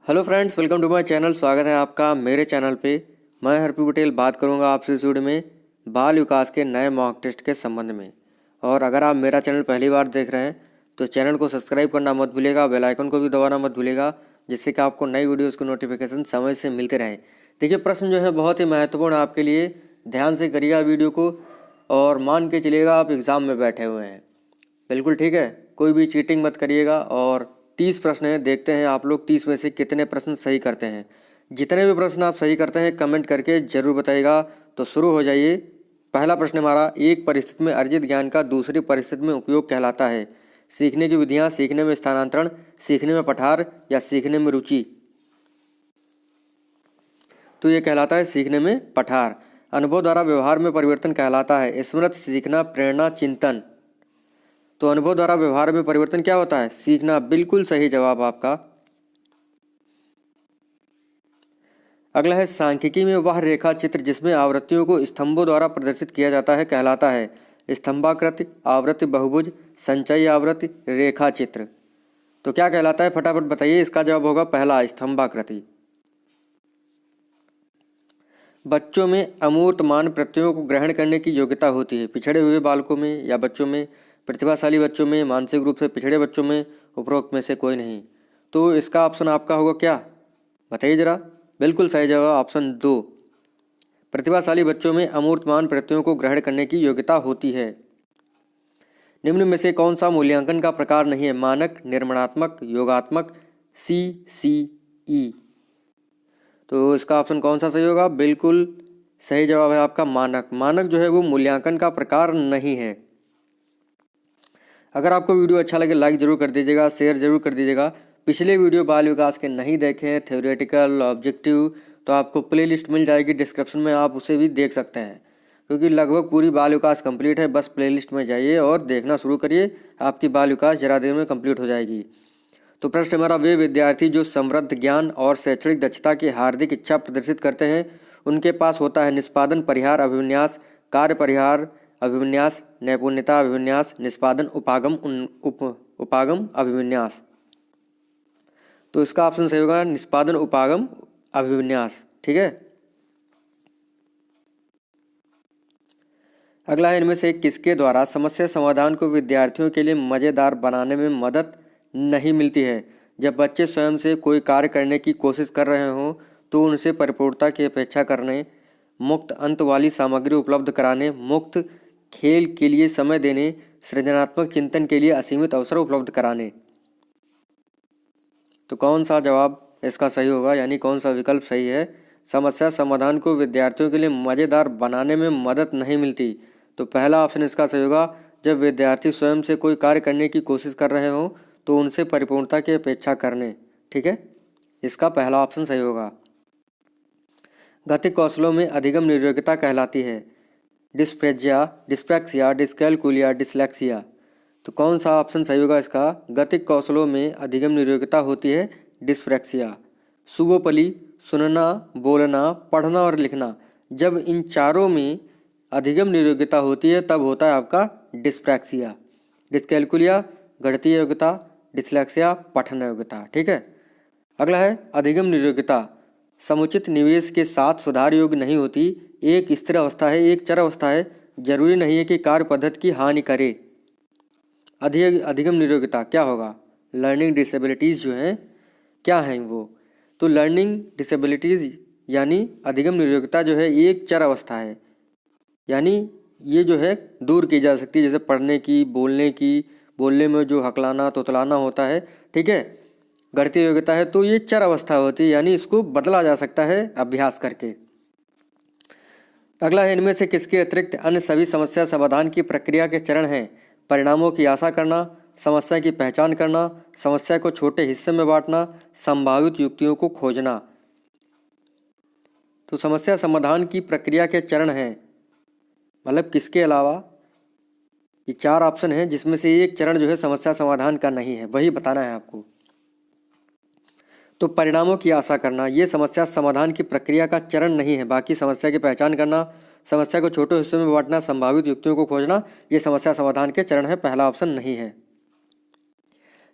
Hello friends, welcome to my channel. स्वागत है आपका मेरे चैनल पे। मैं हरपी पटेल बात करूंगा आपसे इस वीडियो में बाल विकास के नए मॉक टेस्ट के संबंध में। और अगर आप मेरा चैनल पहली बार देख रहे हैं तो चैनल को सब्सक्राइब करना मत भूलिएगा, बेल आइकन को भी दबाना मत भूलिएगा, जिससे कि आपको नई वीडियोज़ की नोटिफिकेशन समय से मिलते रहे। देखिए, प्रश्न जो है बहुत ही महत्वपूर्ण आपके लिए, ध्यान से करिएगा वीडियो को और मान के चलिएगा आप एग्ज़ाम में बैठे हुए हैं। बिल्कुल ठीक है, कोई भी चीटिंग मत करिएगा। और 30 प्रश्न हैं, देखते हैं आप लोग 30 में से कितने प्रश्न सही करते हैं। जितने भी प्रश्न आप सही करते हैं कमेंट करके ज़रूर बताइएगा। तो शुरू हो जाइए। पहला प्रश्न हमारा, एक परिस्थिति में अर्जित ज्ञान का दूसरी परिस्थिति में उपयोग कहलाता है। सीखने की विधियाँ, सीखने में स्थानांतरण, सीखने में पठार या सीखने में रुचि। तो ये कहलाता है सीखने में पठार। अनुभव द्वारा व्यवहार में परिवर्तन कहलाता है स्मृति, सीखना, प्रेरणा, चिंतन। तो अनुभव द्वारा व्यवहार में परिवर्तन क्या होता है? सीखना। बिल्कुल सही जवाब आपका। अगला है, सांख्यिकी में वह रेखा चित्र जिसमें आवृत्तियों को स्तंभों द्वारा प्रदर्शित किया जाता है कहलाता है स्तंभाकृति, आवृत्ति बहुभुज, संचयी आवृत्ति, रेखा चित्र। तो क्या कहलाता है? फटाफट बताइए। इसका जवाब होगा पहला, स्तंभाकृति। बच्चों में अमूर्तमान प्रत्ययों को ग्रहण करने की योग्यता होती है पिछड़े हुए बालकों में या बच्चों में, प्रतिभाशाली बच्चों में, मानसिक रूप से पिछड़े बच्चों में, उपरोक्त में से कोई नहीं। तो इसका ऑप्शन आपका होगा क्या? बताइए जरा। बिल्कुल सही जवाब ऑप्शन 2, प्रतिभाशाली बच्चों में अमूर्तमान प्रत्ययों को ग्रहण करने की योग्यता होती है। निम्न में से कौन सा मूल्यांकन का प्रकार नहीं है? मानक, निर्माणात्मक, योगात्मक, CCE। तो इसका ऑप्शन कौन सा सही होगा? बिल्कुल सही जवाब है आपका मानक। मानक जो है वो मूल्यांकन का प्रकार नहीं है। अगर आपको वीडियो अच्छा लगे लाइक जरूर कर दीजिएगा, शेयर जरूर कर दीजिएगा। पिछले वीडियो बाल विकास के नहीं देखे हैं, थ्योरेटिकल, ऑब्जेक्टिव, तो आपको प्लेलिस्ट मिल जाएगी डिस्क्रिप्शन में, आप उसे भी देख सकते हैं। क्योंकि लगभग पूरी बाल विकास कंप्लीट है। बस प्लेलिस्ट में जाइए और देखना शुरू करिए, आपकी बाल विकास जरा देर में कंप्लीट हो जाएगी। तो प्रश्न हमारा, वे विद्यार्थी जो समृद्ध ज्ञान और शैक्षणिक दक्षता की हार्दिक इच्छा प्रदर्शित करते हैं उनके पास होता है निष्पादन परिहार अभिविन्यास, कार्य परिहार अभिविन्यास, नैपुण्यता अभिविन्यास, निष्पादन उपागम उपागम अभिविन्यास। तो इसका ऑप्शन सही होगा निष्पादन उपागम अभिविन्यास। ठीक है। अगला है, इनमें से किसके द्वारा समस्या समाधान को विद्यार्थियों के लिए मज़ेदार बनाने में मदद नहीं मिलती है? जब बच्चे स्वयं से कोई कार्य करने की कोशिश कर रहे हों तो उनसे परिपूर्णता की अपेक्षा करने, मुक्त अंत वाली सामग्री उपलब्ध कराने, मुक्त खेल के लिए समय देने, सृजनात्मक चिंतन के लिए असीमित अवसर उपलब्ध कराने। तो कौन सा जवाब इसका सही होगा, यानी कौन सा विकल्प सही है? समस्या समाधान को विद्यार्थियों के लिए मज़ेदार बनाने में मदद नहीं मिलती। तो पहला ऑप्शन इसका सही होगा, जब विद्यार्थी स्वयं से कोई कार्य करने की कोशिश कर रहे हों तो उनसे परिपूर्णता की अपेक्षा करने। ठीक है, इसका पहला ऑप्शन सही होगा। गतिक कौशलों में अधिगम निर्योग्यता कहलाती है डिस्प्रेजिया, डिस्प्रैक्सिया, डिस्कैलकुलिया, डिसलेक्सिया। तो कौन सा ऑप्शन सही होगा इसका? गतिक कौशलों में अधिगम निर्योग्यता होती है डिस्प्रैक्सिया। सुबोपली, सुनना, बोलना, पढ़ना और लिखना, जब इन चारों में अधिगम निर्योग्यता होती है तब होता है आपका डिस्प्रैक्सिया। डिस्कैलकुलिया गणितीय योग्यता, डिसलेक्सिया पठन योग्यता। ठीक है। अगला है, अधिगम निर्योग्यता समुचित निवेश के साथ सुधार योग्य नहीं होती। एक स्थिर अवस्था है, एक चर अवस्था है, जरूरी नहीं है कि कार्य पद्धति की हानि करे। अधिगम निर्योग्यता क्या होगा? लर्निंग डिसेबिलिटीज़ जो हैं क्या हैं वो? तो लर्निंग डिसेबिलिटीज़ यानी अधिगम निर्योग्यता जो है एक चर अवस्था है, यानी ये जो है दूर की जा सकती है, जैसे पढ़ने की, बोलने में जो हकलाना तोतलाना होता है। ठीक है। गणितीय योग्यता है तो ये चर अवस्था होती है, यानी इसको बदला जा सकता है अभ्यास करके। अगला है, इनमें से किसके अतिरिक्त अन्य सभी समस्या समाधान की प्रक्रिया के चरण हैं? परिणामों की आशा करना, समस्या की पहचान करना, समस्या को छोटे हिस्से में बांटना, संभावित युक्तियों को खोजना। तो समस्या समाधान की प्रक्रिया के चरण हैं, मतलब किसके अलावा ये 4 ऑप्शन हैं जिसमें से एक चरण जो है समस्या समाधान का नहीं है, वही बताना है आपको। तो परिणामों की आशा करना ये समस्या समाधान की प्रक्रिया का चरण नहीं है। बाकी समस्या की पहचान करना, समस्या को छोटे हिस्सों में बांटना, संभावित युक्तियों को खोजना, ये समस्या समाधान के चरण है। पहला ऑप्शन नहीं है।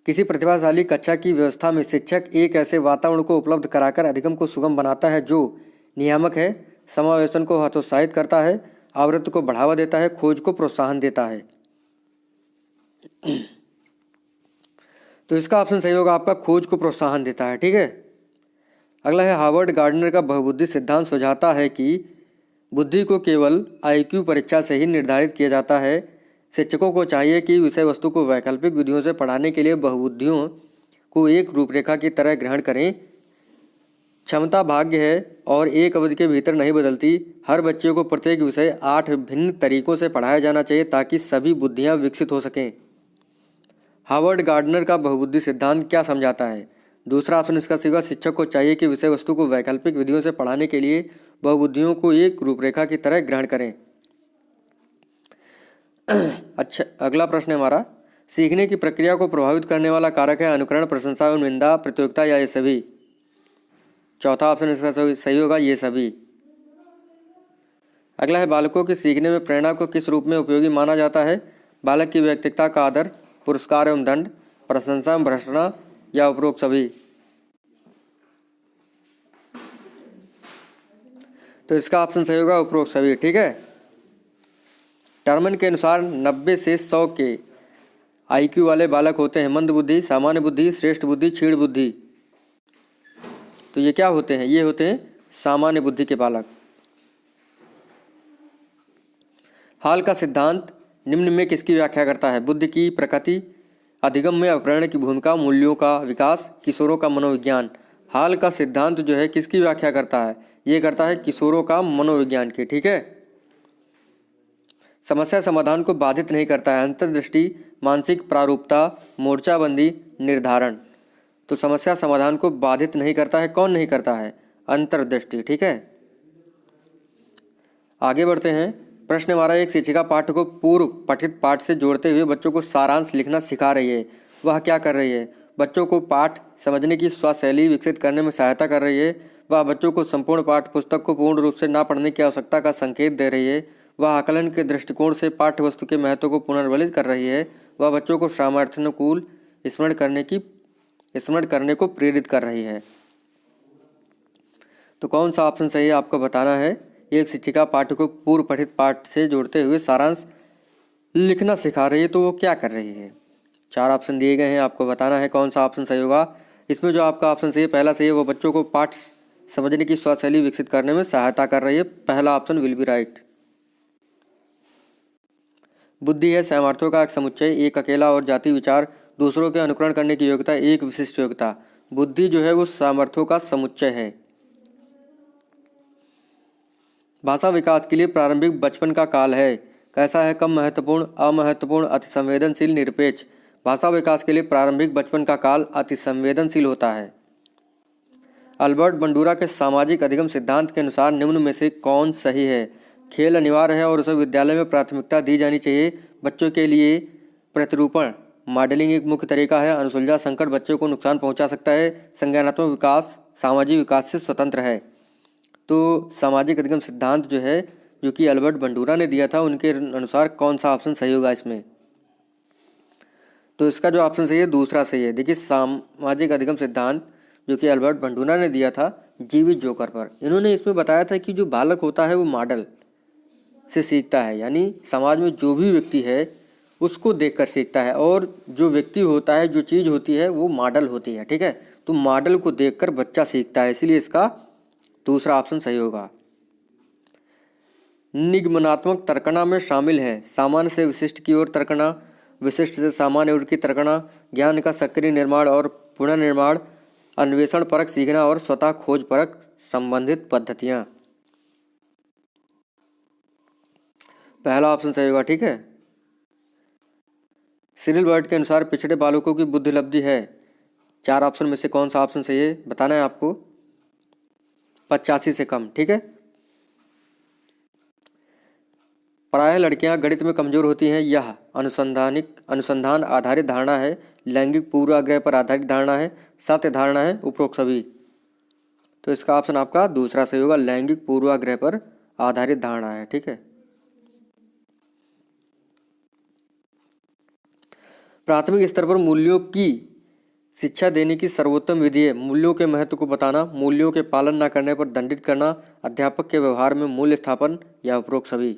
किसी प्रतिभाशाली कक्षा की व्यवस्था में शिक्षक एक ऐसे वातावरण को उपलब्ध कराकर अधिगम को सुगम बनाता है जो नियामक है, समावेशन को हतोत्साहित करता है, आवृत्ति को बढ़ावा देता है, खोज को प्रोत्साहन देता है। तो इसका ऑप्शन सही होगा आपका, खोज को प्रोत्साहन देता है। ठीक है, अगला है हार्वर्ड गार्डनर का बहुबुद्धि सिद्धांत सुझाता है कि बुद्धि को केवल आईक्यू परीक्षा से ही निर्धारित किया जाता है। शिक्षकों को चाहिए कि विषय वस्तु को वैकल्पिक विधियों से पढ़ाने के लिए बहुबुद्धियों को एक रूपरेखा की तरह ग्रहण करें। क्षमता भाग्य है और एक अवधि के भीतर नहीं बदलती। हर बच्चे को प्रत्येक विषय 8 भिन्न तरीकों से पढ़ाया जाना चाहिए ताकि सभी बुद्धियां विकसित हो सकें। हार्वर्ड गार्डनर का बहुबुद्धि सिद्धांत क्या समझाता है? दूसरा ऑप्शन इसका सही होगा, शिक्षक को चाहिए कि विषय वस्तु को वैकल्पिक विधियों से पढ़ाने के लिए बहुबुद्धियों को एक रूपरेखा की तरह ग्रहण करें। अच्छा, अगला प्रश्न है हमारा, सीखने की प्रक्रिया को प्रभावित करने वाला कारक है अनुकरण, प्रशंसा एवं निंदा, प्रतियोगिता या ये सभी? चौथा ऑप्शन इसका सही होगा, ये सभी। अगला है बालकों के सीखने में प्रेरणा को किस रूप में उपयोगी माना जाता है? बालक की व्यक्तिगता का आदर, पुरस्कार एवं दंड, प्रशंसा एवं भर्त्सना या उपरोक्त सभी? तो इसका ऑप्शन सही होगा, उपरोक्त सभी। ठीक है, टर्मन के अनुसार 90 से 100 के आईक्यू वाले बालक होते हैं मंद बुद्धि, सामान्य बुद्धि, श्रेष्ठ बुद्धि, क्षीण बुद्धि। तो ये क्या होते हैं? ये होते हैं सामान्य बुद्धि के बालक। हाल का सिद्धांत निम्न में किसकी व्याख्या करता है? बुद्धि की प्रकृति, अधिगम में अपहरण की भूमिका, मूल्यों का विकास, किशोरों का मनोविज्ञान। हाल का सिद्धांत जो है किसकी व्याख्या करता है? ये करता है किशोरों का मनोविज्ञान की। ठीक है, समस्या समाधान को बाधित नहीं करता है, अंतर्दृष्टि, मानसिक प्रारूपता, मोर्चाबंदी, निर्धारण। तो समस्या समाधान को बाधित नहीं करता है, कौन नहीं करता है? अंतर्दृष्टि। ठीक है, आगे बढ़ते हैं। प्रश्न हमारा, एक शिक्षिका पाठ को पूर्व पठित पाठ से जोड़ते हुए बच्चों को सारांश लिखना सिखा रही है, वह क्या कर रही है? बच्चों को पाठ समझने की स्वशैली विकसित करने में सहायता कर रही है, वह बच्चों को संपूर्ण पाठ पुस्तक को पूर्ण रूप से ना पढ़ने की आवश्यकता का संकेत दे रही है, वह आकलन के दृष्टिकोण से पाठ्य वस्तु के महत्व को पुनर्बलित कर रही है, वह बच्चों को सामर्थ्यानुकूल स्मरण करने को प्रेरित कर रही है। तो कौन सा ऑप्शन सही है आपको बताना है। एक शिक्षिका पाठ को पूर्व पठित पाठ से जोड़ते हुए सारांश लिखना सिखा रही है, तो वो क्या कर रही है? 4 ऑप्शन दिए गए हैं, आपको बताना है कौन सा ऑप्शन सही होगा। इसमें जो आपका ऑप्शन सही है, पहला सही है, वो बच्चों को पाठ समझने की स्वशैली विकसित करने में सहायता कर रही है, पहला ऑप्शन विल बी राइट। बुद्धि है सामर्थ्यों का एक समुच्चय, एक अकेला और जाति विचार, दूसरों के अनुकरण करने की योग्यता, एक विशिष्ट योग्यता। बुद्धि जो है वो सामर्थ्यों का समुच्चय है। भाषा विकास के लिए प्रारंभिक बचपन का काल है, कैसा है? कम महत्वपूर्ण, अमहत्वपूर्ण, अति संवेदनशील, निरपेक्ष। भाषा विकास के लिए प्रारंभिक बचपन का काल अति संवेदनशील होता है। अल्बर्ट बंडूरा के सामाजिक अधिगम सिद्धांत के अनुसार निम्न में से कौन सही है? खेल अनिवार्य है और उसे विद्यालय में प्राथमिकता दी जानी चाहिए। बच्चों के लिए प्रतिरूपण मॉडलिंग एक मुख्य तरीका है। अनुसुलझा संकट बच्चों को नुकसान पहुंचा सकता है। संज्ञानात्मक विकास सामाजिक विकास से स्वतंत्र है। तो सामाजिक अधिगम सिद्धांत जो है, जो कि अल्बर्ट बंडूरा ने दिया था, उनके अनुसार कौन सा ऑप्शन सही होगा इसमें? तो इसका जो ऑप्शन सही है, दूसरा सही है। देखिए, सामाजिक अधिगम सिद्धांत जो कि अल्बर्ट बंडूरा ने दिया था जीवित जोकर पर, इन्होंने इसमें बताया था कि जो बालक होता है वो मॉडल से सीखता है, यानी समाज में जो भी व्यक्ति है उसको देखकर सीखता है, और जो व्यक्ति होता है, जो चीज़ होती है, वो मॉडल होती है। ठीक है, तो मॉडल को देखकर बच्चा सीखता है, इसीलिए इसका दूसरा ऑप्शन सही होगा। निगमनात्मक तर्कना में शामिल है सामान्य से विशिष्ट की ओर तर्कना, विशिष्ट से सामान्य ओर की तर्कना, ज्ञान का सक्रिय निर्माण और पुनर्निर्माण, अन्वेषण परक सीखना और स्वतः खोज परक संबंधित पद्धतियां। पहला ऑप्शन सही होगा। ठीक है, सिरिल बर्ड के अनुसार पिछड़े बालकों की बुद्धि लब्धि है। 4 ऑप्शन में से कौन सा ऑप्शन सही है बताना है आपको। 85 से कम। ठीक है, प्रायः लड़कियां गणित में कमजोर होती हैं, यह अनुसंधान आधारित धारणा है, लैंगिक पूर्वाग्रह पर आधारित धारणा है, सत्य धारणा है, उपरोक्त सभी। तो इसका ऑप्शन आपका दूसरा सही होगा, लैंगिक पूर्वाग्रह पर आधारित धारणा है। ठीक है, प्राथमिक स्तर पर मूल्यों की शिक्षा देने की सर्वोत्तम विधि है मूल्यों के महत्व को बताना, मूल्यों के पालन न करने पर दंडित करना, अध्यापक के व्यवहार में मूल्य स्थापन या उपरोक्त सभी।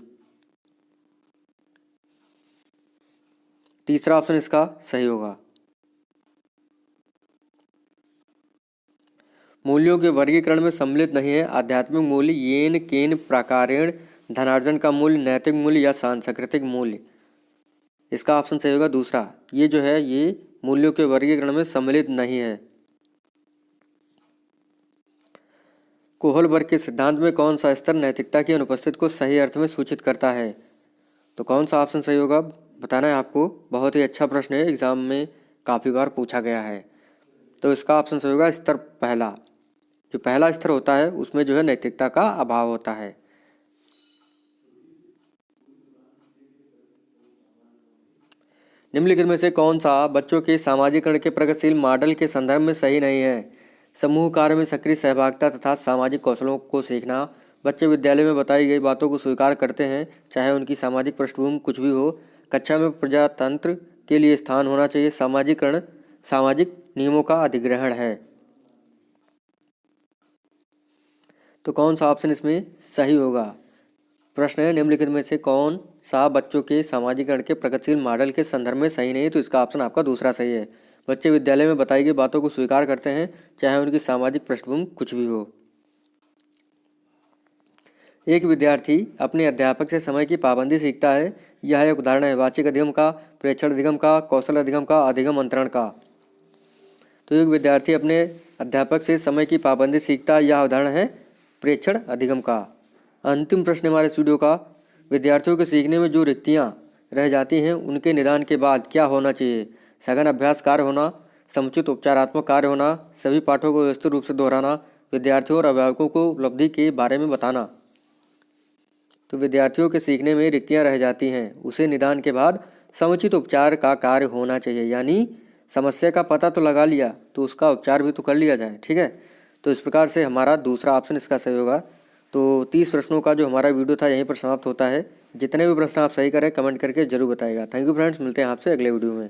तीसरा ऑप्शन इसका सही होगा। मूल्यों के वर्गीकरण में सम्मिलित नहीं है आध्यात्मिक मूल्य, येन केन प्रकारेण, धनार्जन का मूल्य, नैतिक मूल्य या सांस्कृतिक मूल्य। इसका ऑप्शन सही होगा दूसरा, ये जो है ये मूल्यों के वर्गीकरण में सम्मिलित नहीं है। कोहलबर्ग के सिद्धांत में कौन सा स्तर नैतिकता की अनुपस्थिति को सही अर्थ में सूचित करता है? तो कौन सा ऑप्शन सही होगा बताना है आपको। बहुत ही अच्छा प्रश्न है, एग्जाम में काफ़ी बार पूछा गया है। तो इसका ऑप्शन सही होगा स्तर पहला। जो पहला स्तर होता है उसमें जो है नैतिकता का अभाव होता है। निम्नलिखित में से कौन सा बच्चों के सामाजिकरण के प्रगतिशील मॉडल के संदर्भ में सही नहीं है? समूह कार्य में सक्रिय सहभागिता तथा सामाजिक कौशलों को सीखना, बच्चे विद्यालय में बताई गई बातों को स्वीकार करते हैं चाहे उनकी सामाजिक पृष्ठभूमि कुछ भी हो, कक्षा में प्रजातंत्र के लिए स्थान होना चाहिए, सामाजिकरण सामाजिक नियमों का अधिग्रहण है। तो कौन सा ऑप्शन इसमें सही होगा? प्रश्न है निम्नलिखित में से कौन सा बच्चों के सामाजिकरण के प्रगतिशील मॉडल के संदर्भ में सही नहीं है? तो इसका ऑप्शन आपका दूसरा सही है। बच्चे विद्यालय में बताई गई बातों को स्वीकार करते हैं चाहे उनकी सामाजिक पृष्ठभूमि कुछ भी हो। एक विद्यार्थी अपने अध्यापक से समय की पाबंदी सीखता है। यह एक उदाहरण है वाचिक अधिगम का, प्रेक्षण अधिगम का, कौशल अधिगम का, अधिगम अंतरण का। तो एक विद्यार्थी अपने अध्यापक से समय की पाबंदी सीखता है, यह उदाहरण है प्रेक्षण अधिगम का। अंतिम प्रश्न हमारे इस वीडियो का, विद्यार्थियों के सीखने में जो रिक्तियाँ रह जाती हैं उनके निदान के बाद क्या होना चाहिए? सघन अभ्यास कार्य होना, समुचित उपचारात्मक कार्य होना, सभी पाठों को व्यवस्थित रूप से दोहराना, विद्यार्थियों और अभिभावकों को उपलब्धि के बारे में बताना। तो विद्यार्थियों के सीखने में रिक्तियाँ रह जाती हैं उसे निदान के बाद समुचित उपचार का कार्य होना चाहिए, यानी समस्या का पता तो लगा लिया तो उसका उपचार भी तो कर लिया जाए। ठीक है, तो इस प्रकार से हमारा दूसरा ऑप्शन इसका सही होगा। तो 30 प्रश्नों का जो हमारा वीडियो था यहीं पर समाप्त होता है। जितने भी प्रश्न आप सही करें कमेंट करके जरूर बताइएगा। थैंक यू फ्रेंड्स, मिलते हैं आपसे अगले वीडियो में।